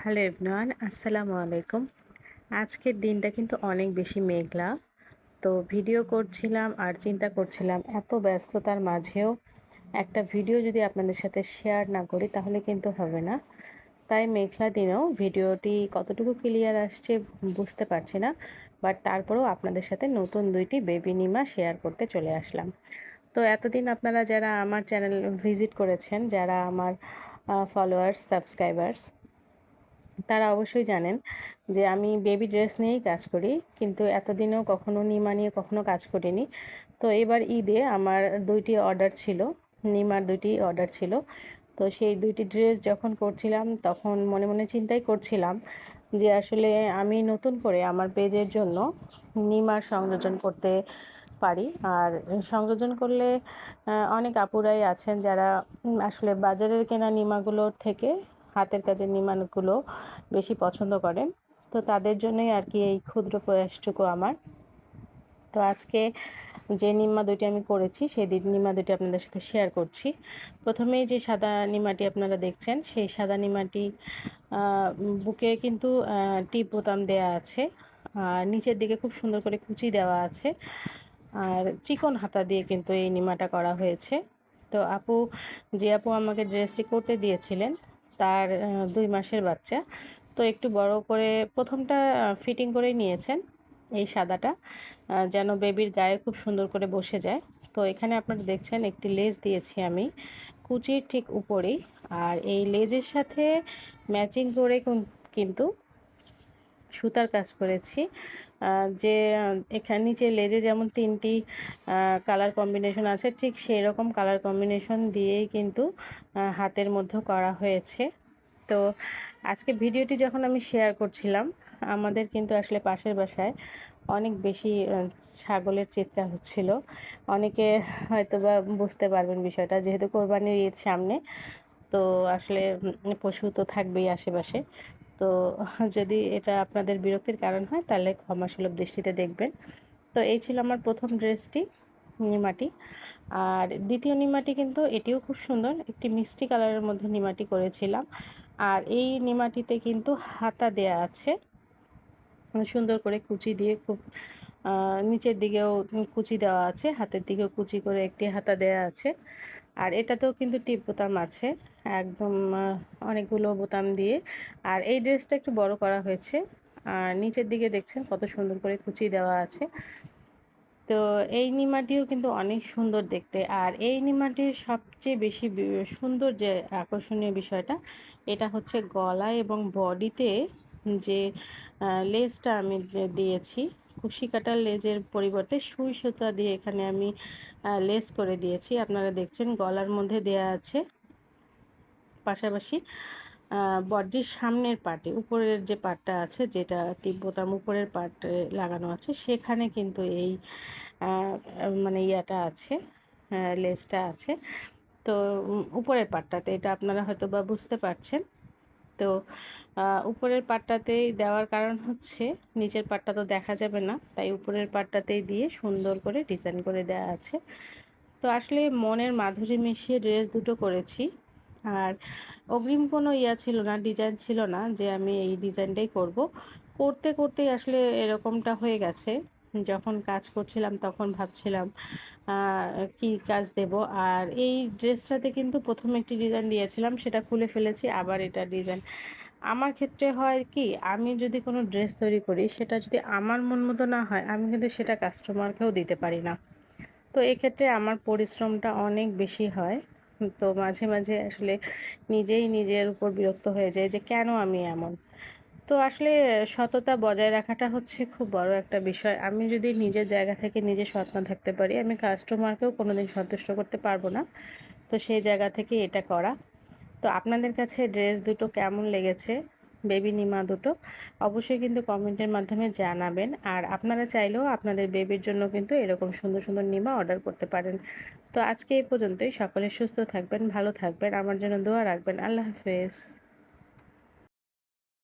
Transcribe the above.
Hello everyone, আসসালামু আলাইকুম। আজকের দিনটা কিন্তু অনেক বেশি মেঘলা। তো ভিডিও করছিলাম আর চিন্তা করছিলাম এত ব্যস্ততার মাঝেও একটা ভিডিও যদি আপনাদের সাথে শেয়ার না করি তাহলে কিন্তু হবে না। তাই মেঘলা দিনেও ভিডিওটি কতটুকু ক্লিয়ার আসছে বুঝতে পারছি না, বাট তারপরেও আপনাদের সাথে নতুন দুইটি বেবি নিমা শেয়ার করতে চলে আসলাম। তো এতদিন আপনারা যারা আমার চ্যানেল ভিজিট করেছেন, যারা আমার ফলোয়ার্স সাবস্ক্রাইবার্স, তারা অবশ্যই জানেন যে আমি বেবি ড্রেস নিয়েই কাজ করি, কিন্তু এতদিনেও কখনো নিমা নিয়ে কখনো কাজ করিনি। তো এবার ঈদে আমার দুইটি অর্ডার ছিল, নিমার দুইটি অর্ডার ছিল। তো সেই দুইটি ড্রেস যখন করছিলাম তখন মনে মনে চিন্তাই করছিলাম যে আসলে আমি নতুন করে আমার পেজের জন্য নিমার সংযোজন করতে পারি। আর সংযোজন করলে অনেক আপুরাই আছেন যারা আসলে বাজারের কেনা নিমাগুলোর থেকে হাতের কাজের নিমাগুলো বেশি পছন্দ করেন। তো তাদের জন্যই আর কি এই ক্ষুদ্র প্রয়াসটুকু আমার। তো আজকে যে নিমা দুইটি আমি করেছি সেই নিমা দুটি আপনাদের সাথে শেয়ার করছি। প্রথমেই যে সাদা নিমাটি আপনারা দেখছেন, সেই সাদা নিমাটি বুকে কিন্তু টিপ বোতাম দেয়া আছে, আর নিচের দিকে খুব সুন্দর করে কুচি দেওয়া আছে, আর চিকন হাতা দিয়ে কিন্তু এই নিমাটা করা হয়েছে। তো যে আপু আমাকে ড্রেসটি করতে দিয়েছিলেন তার 2 মাসের বাচ্চা। তো একটু বড় করে প্রথমটা ফিটিং করে নিয়েছেন এই সাদাটা, যেন বেবির গায়ে খুব সুন্দর করে বসে যায়। তো এখানে আপনারা দেখছেন একটি লেজ দিয়েছি আমি কুচির ঠিক উপরেই, আর এই লেজের সাথে ম্যাচিং করে কিন্তু সুতার কাজ করেছি। যে এখানে নিচে লেজে যেমন 3টি কালার কম্বিনেশন আছে, ঠিক সেই রকম কালার কম্বিনেশন দিয়েই কিন্তু হাতের মধ্যে করা হয়েছে। তো আজকে ভিডিওটি যখন আমি শেয়ার করছিলাম, আমাদের কিন্তু আসলে পাশের বাসায় অনেক বেশি ছাগলের চিৎকার হচ্ছিল। অনেকে হয়তোবা বুঝতে পারবেন বিষয়টা, যেহেতু কোরবানির ঈদ সামনে। তো আসলে পশু তো থাকবেই আশেপাশে। তো যদি এটা আপনাদের বিরক্তির কারণ হয় তাহলে ক্ষমাসুলভ দৃষ্টিতে দেখবেন। তো এই ছিল আমার প্রথম ড্রেসটি, নিমাটি। আর দ্বিতীয় নিমাটি কিন্তু এটিও খুব সুন্দর, একটি মিষ্টি কালারের মধ্যে নিমাটি করেছিলাম। আর এই নিমাটিতে কিন্তু হাতা দেয়া আছে সুন্দর করে কুচি দিয়ে, খুব নিচের দিকেও কুচি দেওয়া আছে, হাতের দিকেও কুচি করে একটি হাতা দেয়া আছে। আর এটাতেও কিন্তু টিপ বোতাম আছে একদম অনেকগুলো বোতাম দিয়ে। আর এই ড্রেসটা একটু বড় করা হয়েছে, আর নিচের দিকে দেখছেন কত সুন্দর করে কুচি দেওয়া আছে। তো এই নিমাটিও কিন্তু অনেক সুন্দর দেখতে। আর এই নিমাটির সবচেয়ে বেশি সুন্দর যে আকর্ষণীয় বিষয়টা, এটা হচ্ছে গলা এবং বডিতে যে লেসটা আমি দিয়েছি, কুশি কাটার লেজের পরিবর্তে সুই সুতা দিয়ে এখানে আমি লেস করে দিয়েছি। আপনারা দেখছেন গলার মধ্যে দেয়া আছে, পাশাপাশি বডির সামনের পার্টে উপরের যে পার্টটা আছে, যেটা টিপ বোতাম উপরের পার্টে লাগানো আছে, সেখানে কিন্তু এই মানে ইয়াটা আছে, লেসটা আছে। তো উপরের পার্টটাতে এটা আপনারা হয়তো বা বুঝতে পারছেন। তো উপরের পাটটাতেই দেওয়ার কারণ হচ্ছে নিচের পাটটা তো দেখা যাবে না, তাই উপরের পাটটাতেই দিয়ে সুন্দর করে ডিজাইন করে দেওয়া আছে। তো আসলে মনের মাধুরী মিশিয়ে ড্রেস দুটো করেছি। আর অগ্রিম কোনো ছিল না, ডিজাইন ছিল না যে আমি এই ডিজাইনটাই করব। করতে করতেই আসলে এরকমটা হয়ে গেছে। যখন কাজ করছিলাম তখন ভাবছিলাম কি কাজ দেব। আর এই ড্রেসটাতে কিন্তু প্রথমে একটি ডিজাইন দিয়েছিলাম, সেটা খুলে ফেলেছি, আবার এটা ডিজাইন। আমার ক্ষেত্রে হয় কি, আমি যদি কোনো ড্রেস তৈরি করি সেটা যদি আমার মন মতো না হয়, আমি কিন্তু সেটা কাস্টমারকেও দিতে পারি না। তো এক্ষেত্রে আমার পরিশ্রমটা অনেক বেশি হয়। তো মাঝে মাঝে আসলে নিজেই নিজের উপর বিরক্ত হয়ে যায় যে কেন আমি এমন। তো আসলে সততা বজায় রাখাটা হচ্ছে খুব বড় একটা বিষয়। আমি যদি নিজের জায়গা থেকে নিজে সৎ না থাকতে পারি, আমি কাস্টমারকেও কোনোদিন সন্তুষ্ট করতে পারবো না। তো সেই জায়গা থেকে এটা করা। তো আপনাদের কাছে ড্রেস দুটো কেমন লেগেছে, বেবি নিমা দুটো, অবশ্যই কিন্তু কমেন্টের মাধ্যমে জানাবেন। আর আপনারা চাইলেও আপনাদের বেবির জন্য কিন্তু এরকম সুন্দর সুন্দর নিমা অর্ডার করতে পারেন। তো আজকে এই পর্যন্তই। সকলে সুস্থ থাকবেন, ভালো থাকবেন, আমার জন্য দোয়া রাখবেন। আল্লাহ হাফেজ।